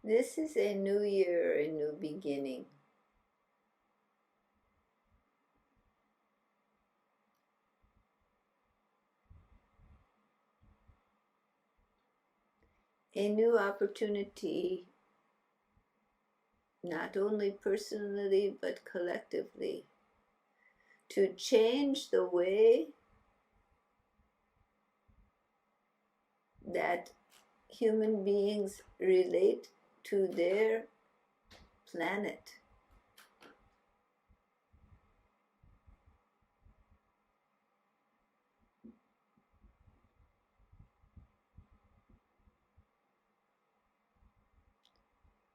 This is a new year, a new beginning. A new opportunity, not only personally but collectively, to change the way that human beings relate to their planet.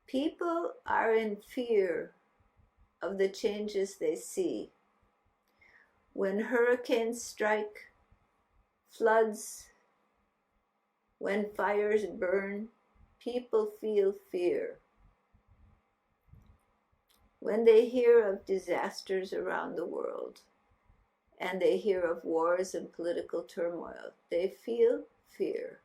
People are in fear of the changes they see. When hurricanes strike, floods, when fires burn, people feel fear. When they hear of disasters around the world, and they hear of wars and political turmoil, they feel fear.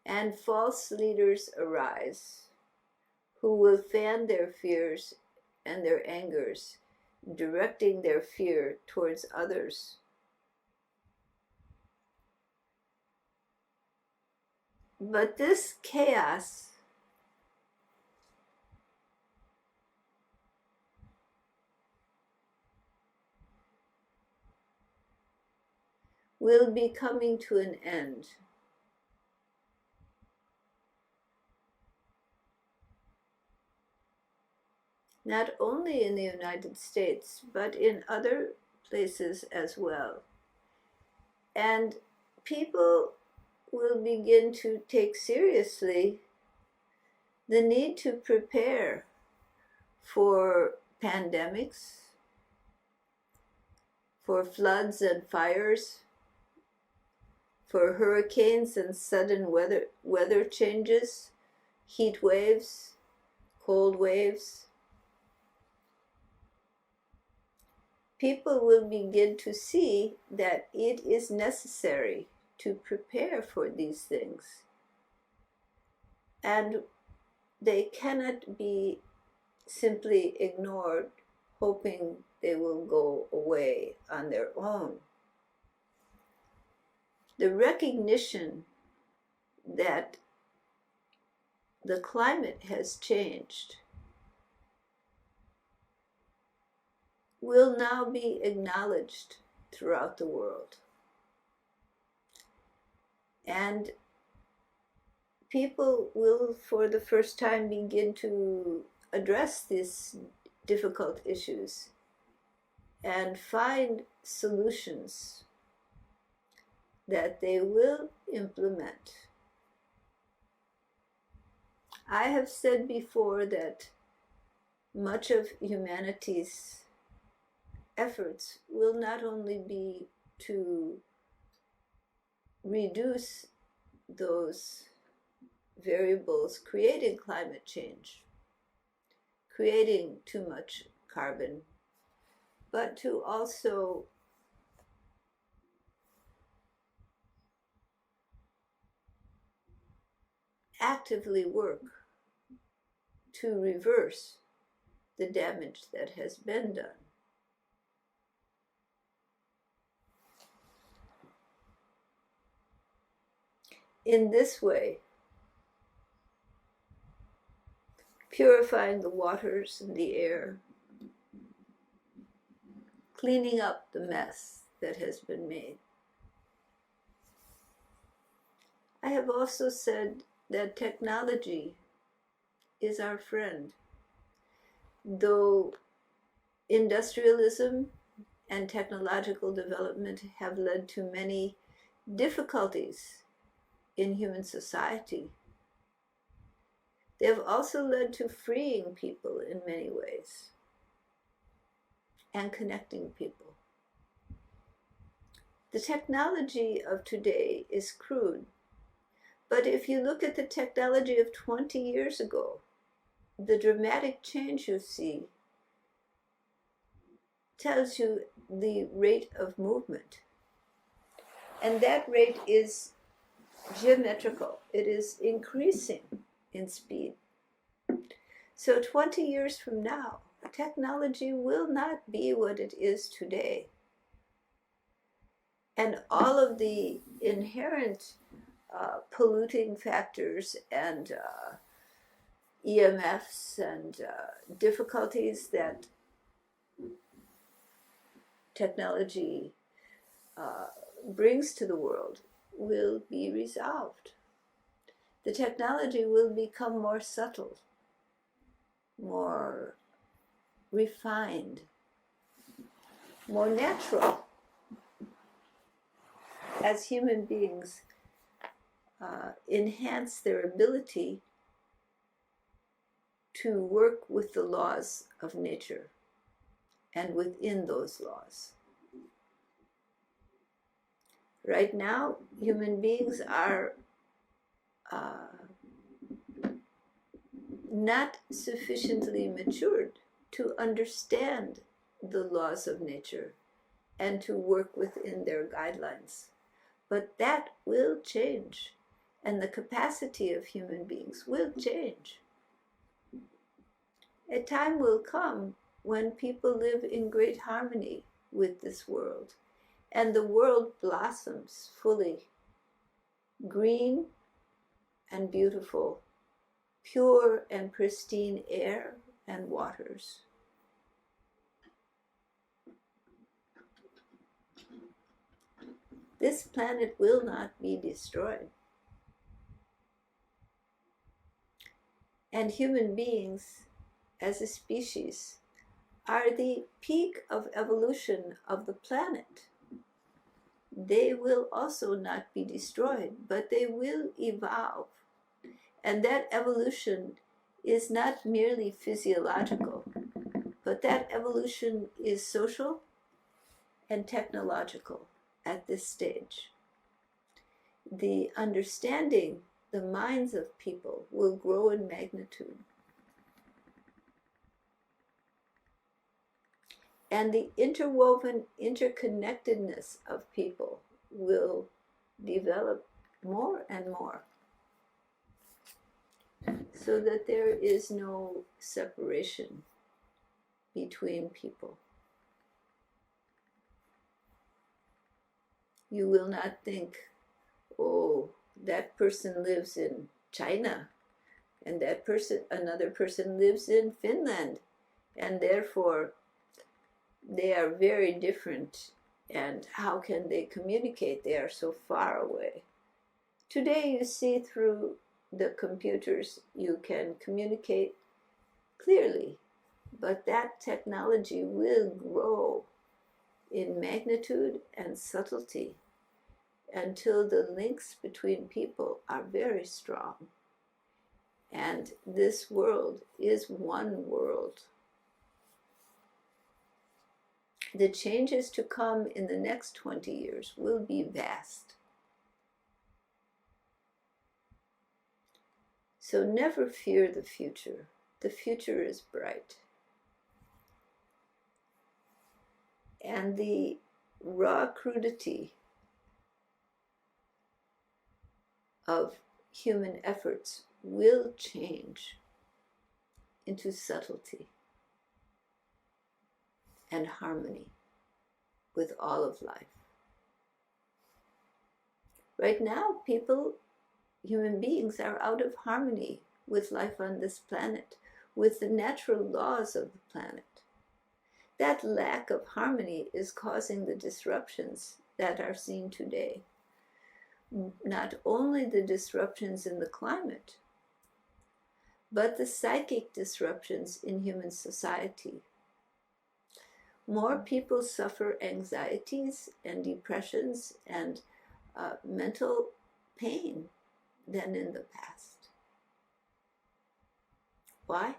And false leaders arise who will fan their fears and their angers, directing their fear towards others. But this chaos will be coming to an end. Not only in the United States, but in other places as well. And people will begin to take seriously the need to prepare for pandemics, for floods and fires, for hurricanes and sudden weather changes, heat waves, cold waves. People will begin to see that it is necessary to prepare for these things. And they cannot be simply ignored, hoping they will go away on their own. The recognition that the climate has changed will now be acknowledged throughout the world. And people will, for the first time, begin to address these difficult issues and find solutions that they will implement. I have said before that much of humanity's efforts will not only be to reduce those variables creating climate change, creating too much carbon, but to also actively work to reverse the damage that has been done. In this way, purifying the waters and the air, cleaning up the mess that has been made. I have also said that technology is our friend. Though industrialism and technological development have led to many difficulties in human society, they have also led to freeing people in many ways and connecting people. The technology of today is crude, but if you look at the technology of 20 years ago, the dramatic change you see tells you the rate of movement And that rate is geometrical. It is increasing in speed. So 20 years from now, technology will not be what it is today. And all of the inherent polluting factors and EMFs and difficulties that technology brings to the world will be resolved. The technology will become more subtle, more refined, more natural as human beings enhance their ability to work with the laws of nature and within those laws. Right now, human beings are not sufficiently matured to understand the laws of nature and to work within their guidelines. But that will change, and the capacity of human beings will change. A time will come when people live in great harmony with this world, and the world blossoms fully, green and beautiful, pure and pristine air and waters. This planet will not be destroyed. And human beings, as a species, are the peak of evolution of the planet. They will also not be destroyed, but they will evolve. And that evolution is not merely physiological, but that evolution is social and technological at this stage. The understanding, the minds of people will grow in magnitude. And the interwoven interconnectedness of people will develop more and more, so that there is no separation between people. You will not think, oh, that person lives in China, and that person, another person lives in Finland, and therefore they are very different, and how can they communicate? They are so far away. Today you see through the computers you can communicate clearly, but that technology will grow in magnitude and subtlety until the links between people are very strong. And this world is one world. The changes to come in the next 20 years will be vast. So never fear the future. The future is bright. And the raw crudity of human efforts will change into subtlety and harmony with all of life. Right now, human beings are out of harmony with life on this planet, with the natural laws of the planet. That lack of harmony is causing the disruptions that are seen today. Not only the disruptions in the climate, but the psychic disruptions in human society. More people suffer anxieties and depressions and mental pain than in the past. Why?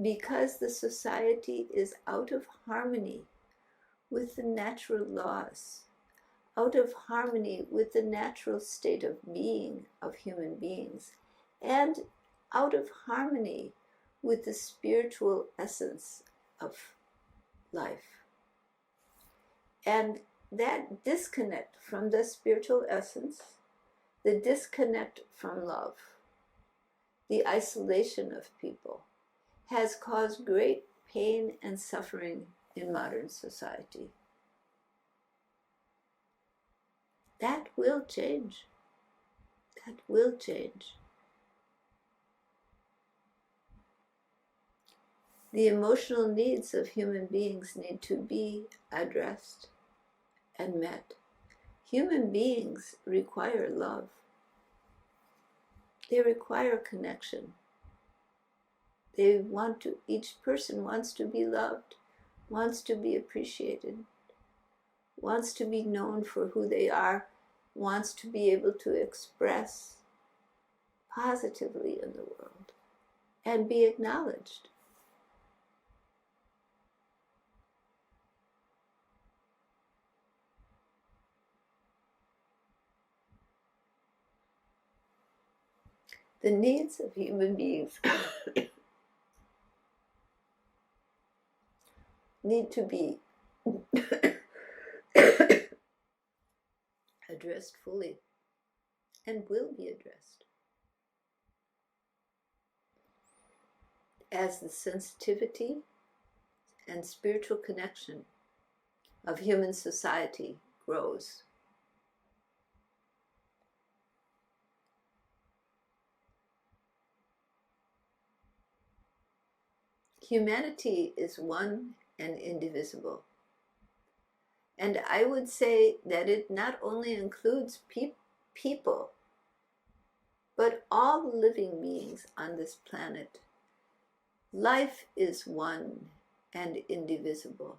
Because the society is out of harmony with the natural laws, out of harmony with the natural state of being of human beings, and out of harmony with the spiritual essence of life. And that disconnect from the spiritual essence, the disconnect from love, the isolation of people, has caused great pain and suffering in modern society. That will change. That will change. The emotional needs of human beings need to be addressed and met. Human beings require love. They require connection. They want to, each person wants to be loved, wants to be appreciated, wants to be known for who they are, wants to be able to express positively in the world and be acknowledged. The needs of human beings need to be addressed fully and will be addressed as the sensitivity and spiritual connection of human society grows. Humanity is one and indivisible. And I would say that it not only includes people, but all living beings on this planet. Life is one and indivisible.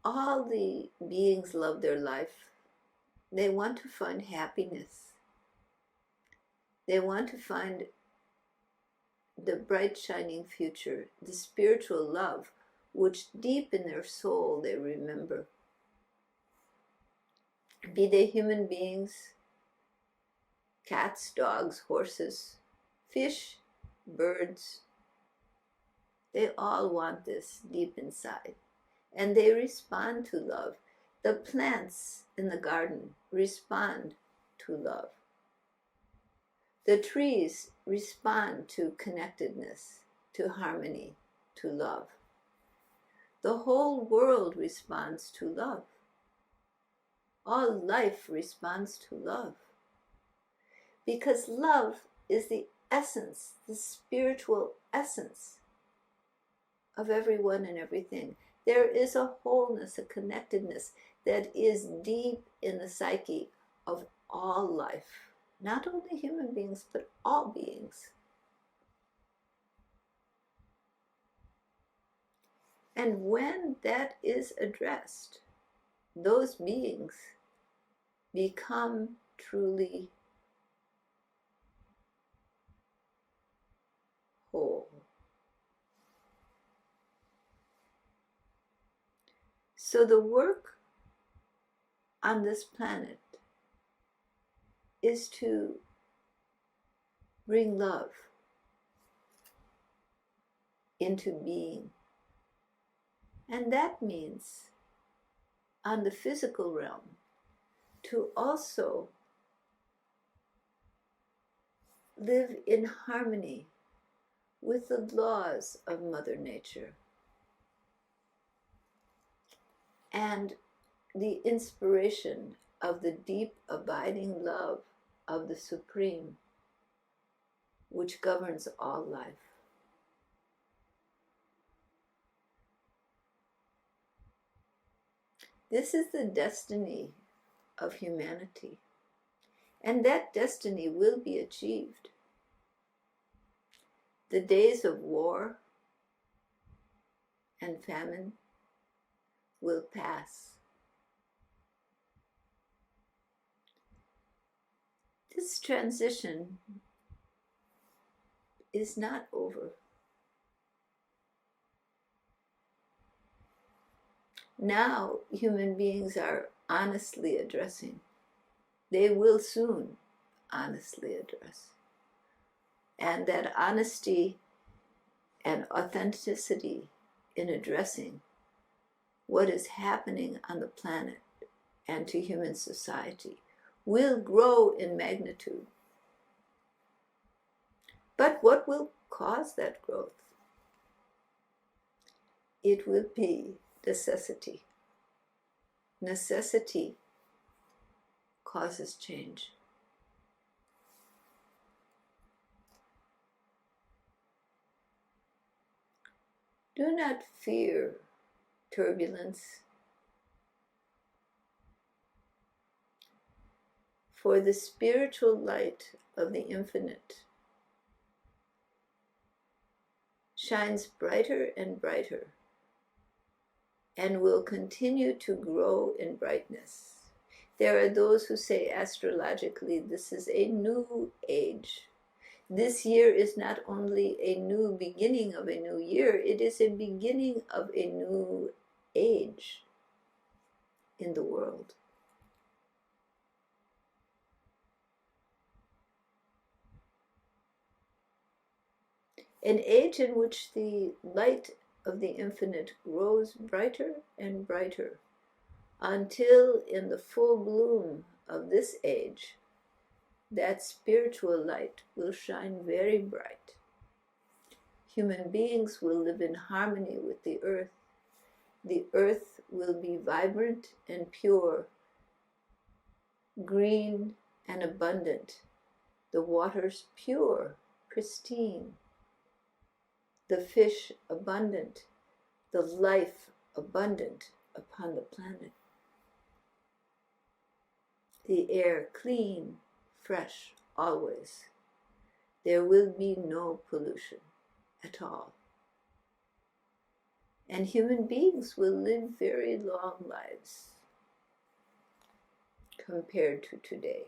All the beings love their life. They want to find happiness. They want to find the bright shining future, the spiritual love, which deep in their soul they remember. Be they human beings, cats, dogs, horses, fish, birds, they all want this deep inside, and they respond to love. The plants in the garden respond to love. The trees respond to connectedness, to harmony, to love. The whole world responds to love. All life responds to love. Because love is the essence, the spiritual essence of everyone and everything. There is a wholeness, a connectedness that is deep in the psyche of all life. Not only human beings, but all beings. And when that is addressed, those beings become truly whole. So the work on this planet is to bring love into being. And that means, on the physical realm, to also live in harmony with the laws of Mother Nature and the inspiration of the deep abiding love of the Supreme, which governs all life. This is the destiny of humanity, and that destiny will be achieved. The days of war and famine will pass. This transition is not over. Now human beings are honestly addressing. They will soon honestly address. And that honesty and authenticity in addressing what is happening on the planet and to human society will grow in magnitude. But what will cause that growth? It will be necessity. Necessity causes change. Do not fear turbulence, for the spiritual light of the infinite shines brighter and brighter and will continue to grow in brightness. There are those who say astrologically this is a new age. This year is not only a new beginning of a new year, it is a beginning of a new age in the world. An age in which the light of the infinite grows brighter and brighter until in the full bloom of this age, that spiritual light will shine very bright. Human beings will live in harmony with the earth. The earth will be vibrant and pure, green and abundant, the waters pure, pristine, the fish abundant, the life abundant upon the planet, the air clean, fresh, always. There will be no pollution at all. And human beings will live very long lives compared to today.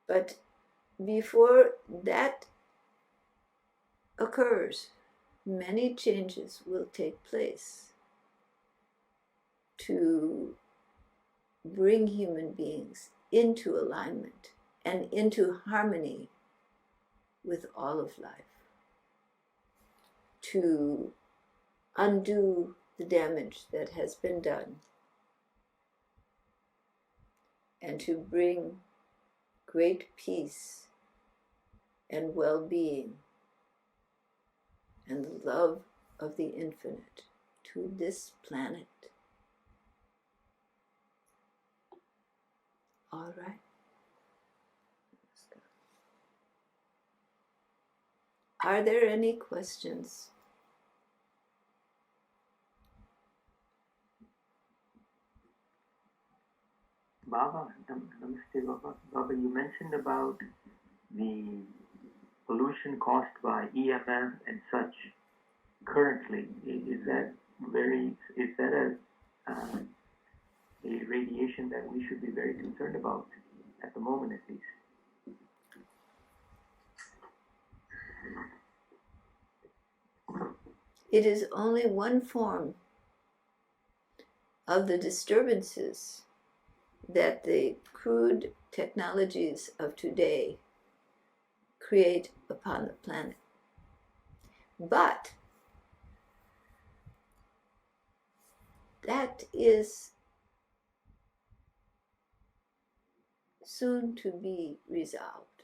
But before that occurs, many changes will take place to bring human beings into alignment and into harmony with all of life, to undo the damage that has been done, and to bring great peace and well-being and the love of the infinite to this planet. All right. Are there any questions? Baba, Namaste Baba. Baba, you mentioned about the pollution caused by EMF and such currently. Is that a radiation that we should be very concerned about at the moment, at least? It is only one form of the disturbances that the crude technologies of today create upon the planet. But that is soon to be resolved.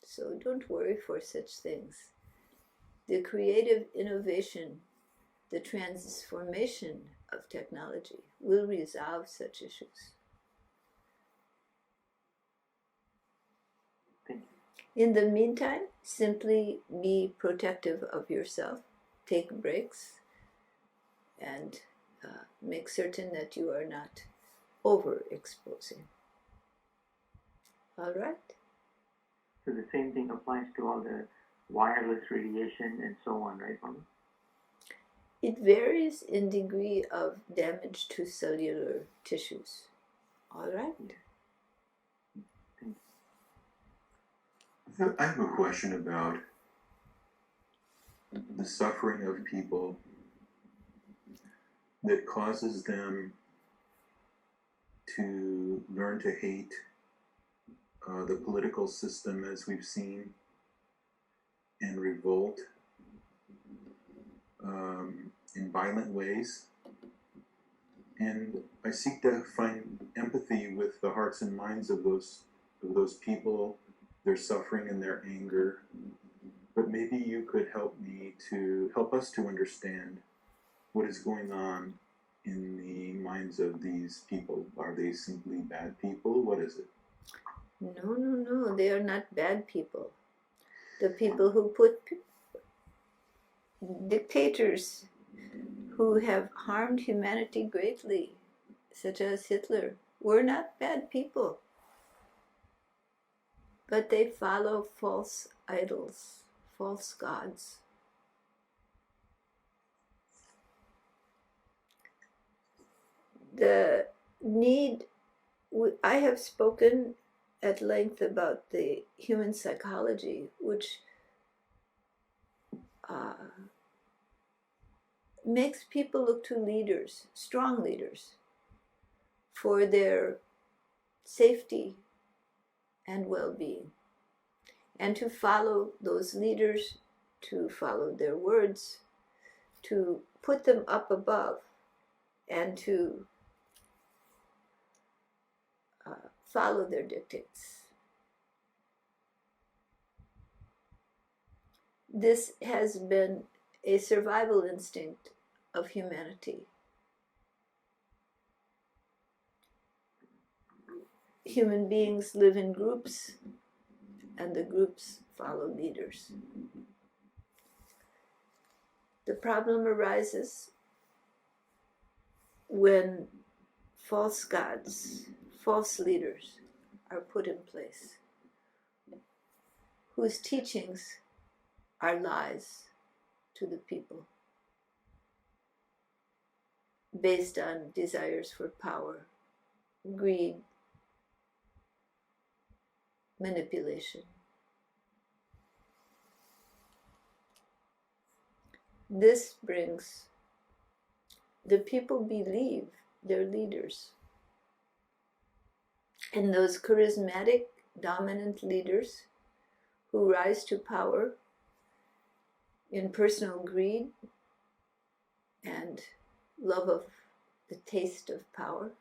So don't worry for such things. The creative innovation, the transformation of technology will resolve such issues. Thank you. In the meantime, simply be protective of yourself, take breaks, and make certain that you are not overexposing. All right? So the same thing applies to all the wireless radiation and so on, right, Mama? It varies in degree of damage to cellular tissues. All right? Thank you. I have a question about the suffering of people that causes them to learn to hate the political system as we've seen, and revolt in violent ways. And I seek to find empathy with the hearts and minds of those people, their suffering and their anger. But maybe you could help us to understand what is going on in the minds of these people. Are they simply bad people? What is it? No, they are not bad people. The people who put dictators who have harmed humanity greatly, such as Hitler, were not bad people. But they follow false idols, false gods. The need, I have spoken at length about the human psychology, which makes people look to leaders, strong leaders, for their safety and well-being, and to follow those leaders, to follow their words, to put them up above, and to follow their dictates. This has been a survival instinct of humanity. Human beings live in groups, and the groups follow leaders. The problem arises when false gods, false leaders are put in place, whose teachings are lies to the people, based on desires for power, greed, manipulation. This brings the people believe their leaders, and those charismatic, dominant leaders who rise to power in personal greed and love of the taste of power,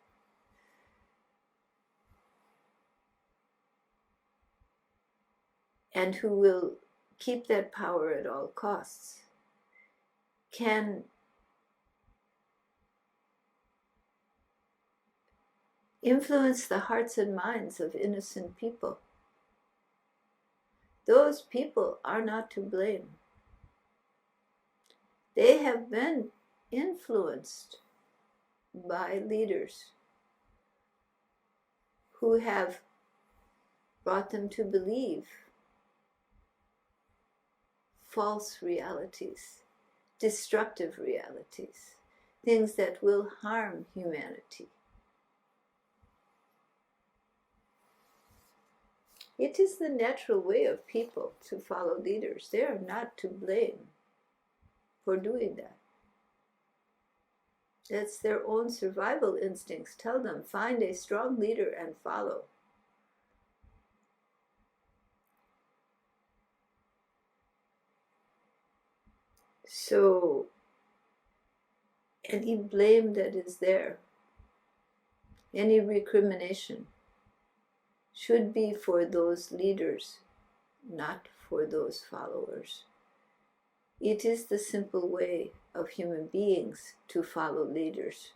and who will keep that power at all costs, can influence the hearts and minds of innocent people. Those people are not to blame. They have been influenced by leaders who have brought them to believe false realities, destructive realities, things that will harm humanity. It is the natural way of people to follow leaders. They are not to blame for doing that. That's their own survival instincts. Tell them, find a strong leader and follow. So, any blame that is there, any recrimination, should be for those leaders, not for those followers. It is the simple way of human beings to follow leaders.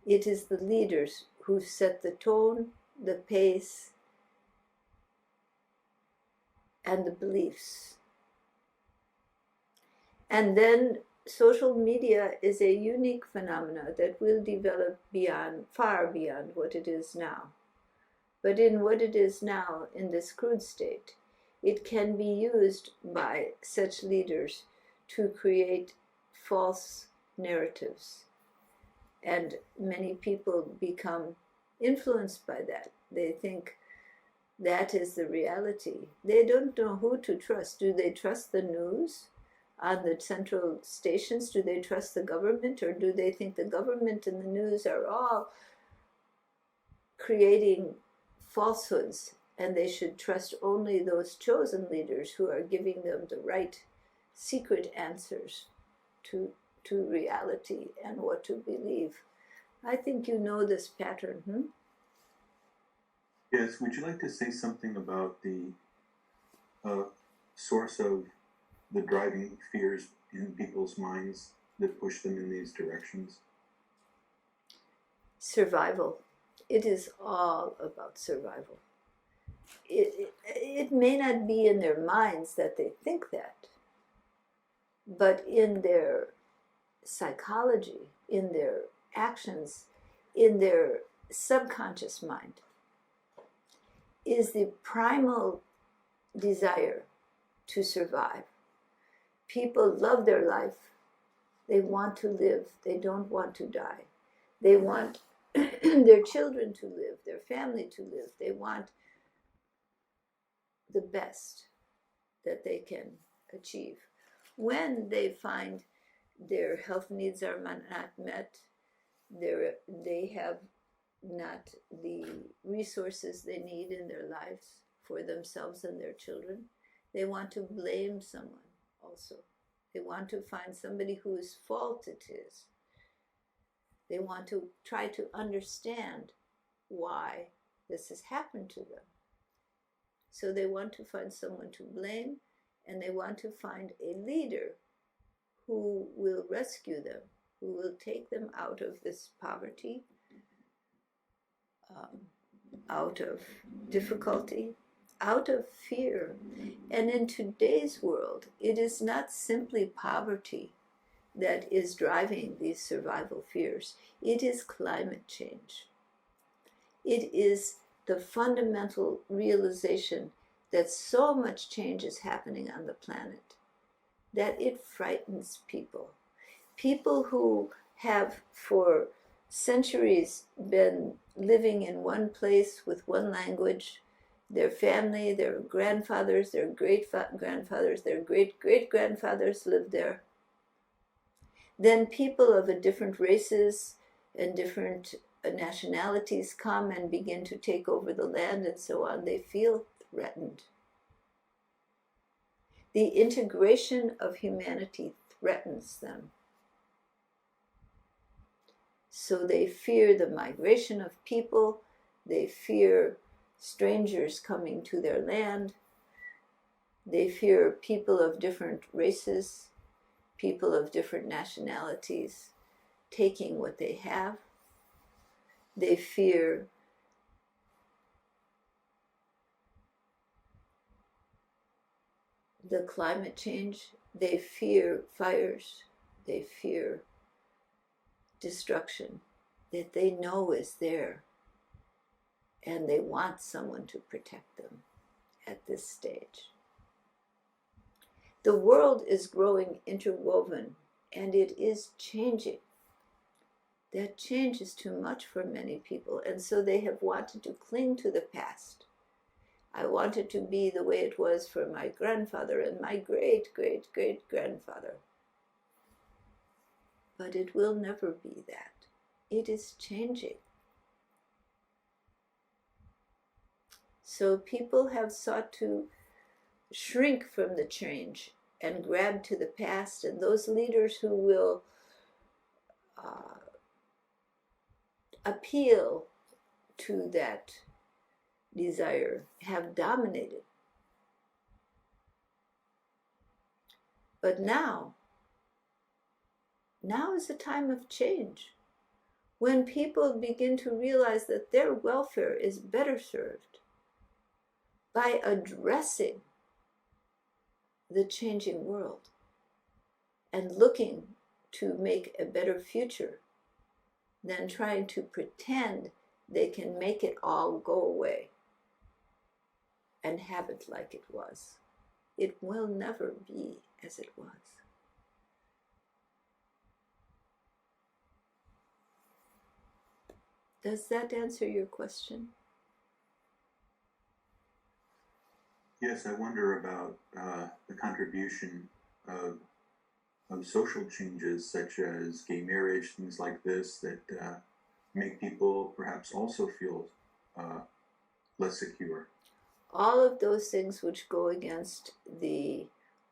It is the leaders who set the tone, the pace, and the beliefs. And then social media is a unique phenomena that will develop far beyond what it is now. But in what it is now, in this crude state, it can be used by such leaders to create false narratives. And many people become influenced by that. They think that is the reality. They don't know who to trust. Do they trust the news? on the central stations? Do they trust the government, or do they think the government and the news are all creating falsehoods, and they should trust only those chosen leaders who are giving them the right secret answers to reality and what to believe? I think you know this pattern. Yes, would you like to say something about the source of the driving fears in people's minds that push them in these directions? Survival. It is all about survival. It may not be in their minds that they think that, but in their psychology, in their actions, in their subconscious mind, is the primal desire to survive. People love their life. They want to live. They don't want to die. They want their children to live, their family to live. They want the best that they can achieve. When they find their health needs are not met, they have not the resources they need in their lives for themselves and their children, they want to blame someone also. They want to find somebody whose fault it is. They want to try to understand why this has happened to them. So they want to find someone to blame, and they want to find a leader who will rescue them, who will take them out of this poverty, out of difficulty, out of fear. And in today's world, it is not simply poverty that is driving these survival fears. It is climate change. It is the fundamental realization that so much change is happening on the planet that it frightens people. People who have for centuries been living in one place with one language, their family, their grandfathers, their great-grandfathers, their great-great-grandfathers lived there. Then people of different races and different nationalities come and begin to take over the land and so on. They feel threatened. The integration of humanity threatens them. So they fear the migration of people. They fear strangers coming to their land. They fear people of different races, people of different nationalities taking what they have. They fear the climate change. They fear fires. They fear destruction that they know is there, and they want someone to protect them at this stage. The world is growing interwoven, and it is changing. That change is too much for many people, and so they have wanted to cling to the past. I want it to be the way it was for my grandfather and my great-great-great-grandfather. But it will never be that. It is changing. So people have sought to shrink from the change and grab to the past, and those leaders who will appeal to that desire have dominated. But now is a time of change, when people begin to realize that their welfare is better served by addressing the changing world and looking to make a better future than trying to pretend they can make it all go away and have it like it was. It will never be as it was. Does that answer your question? Yes, I wonder about the contribution of social changes such as gay marriage, things like this, that make people perhaps also feel less secure. All of those things which go against the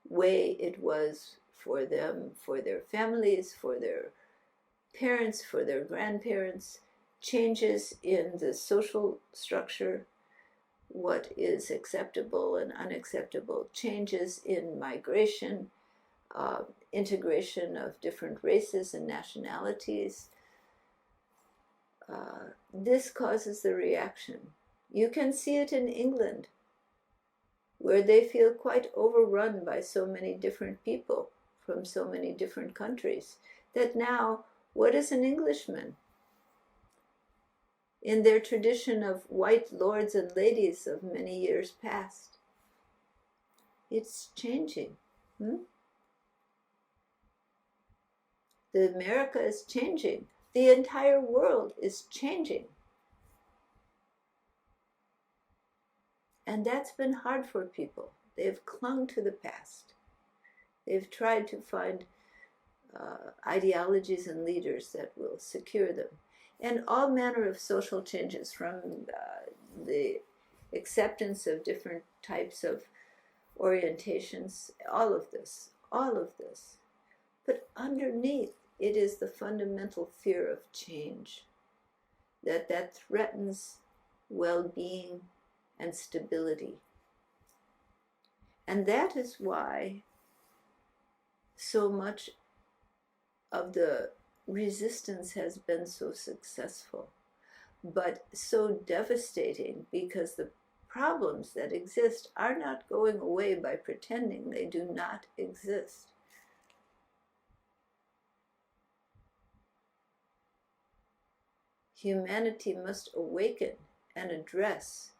way it was for them, for their families, for their parents, for their grandparents, changes in the social structure, what is acceptable and unacceptable, changes in migration, integration of different races and nationalities. This causes the reaction. You can see it in England, where they feel quite overrun by so many different people from so many different countries, that now, what is an Englishman? In their tradition of white lords and ladies of many years past. It's changing. The America is changing. The entire world is changing. And that's been hard for people. They've clung to the past. They've tried to find ideologies and leaders that will secure them. And all manner of social changes, from the acceptance of different types of orientations, all of this. But underneath, it is the fundamental fear of change, that threatens well-being and stability. And that is why so much of the resistance has been so successful, but so devastating, because the problems that exist are not going away by pretending they do not exist. Humanity must awaken and address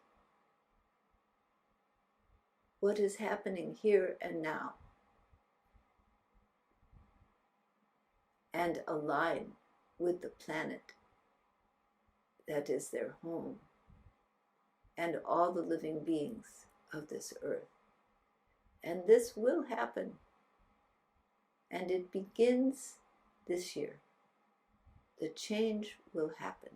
what is happening here and now, and align with the planet that is their home and all the living beings of this earth. And this will happen, and it begins this year. The change will happen.